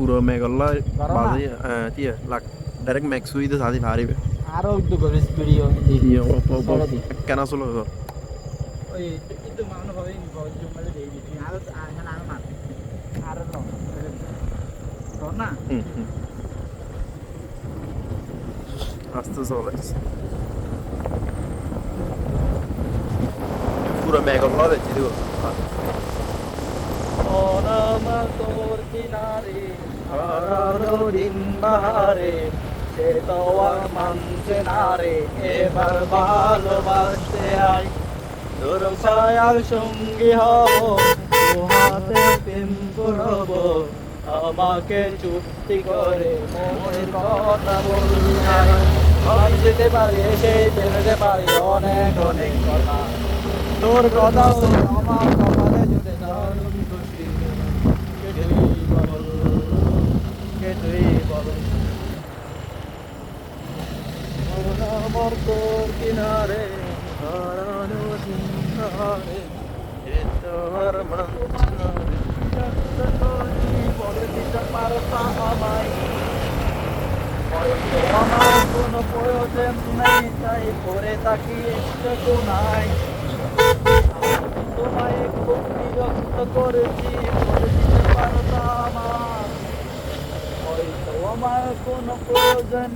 পুরো মেঘালয় গরম না? বাজে দিয়ে লাগ ডাইরেক্ট ম্যাক্স হইতে সাদি হারিবে আরো একটু করে ভিডিও দিয়ে ছেড়ে দিই কেন চলো ওই একটু মানো ভাবে জুমালে দেই দিই আরো এখানে আরো মার আরো ধর না আস্তে চলে পুরো মেঘালয় দেখছি দেখো তোর কিনারে হারানো দিন বাহারে সে তো আর মানছে না রে এবার ভালোবাসতে আই তোর ছায়ার সঙ্গী হব হাতে প্রেম করব আমাকে চুক্তি করে মনের কথা বলবি আমি যেতে পারি সেই যেতে পারি অনেক অনেক কথা তোর কথা আমার কপালে জুড়ে দারুণ খুশি কেটুই বল আমার তোর কিনারে হারানো সিংহারে তোর বলে দিতে পারতা আমায় আমার কোনো প্রয়োজন নেই তাই পরে তাকি একটু নাই তোমায় খুব বিরক্ত করেছি বলে দিতে পারতা আমার হয়তো আমার কোনো প্রয়োজন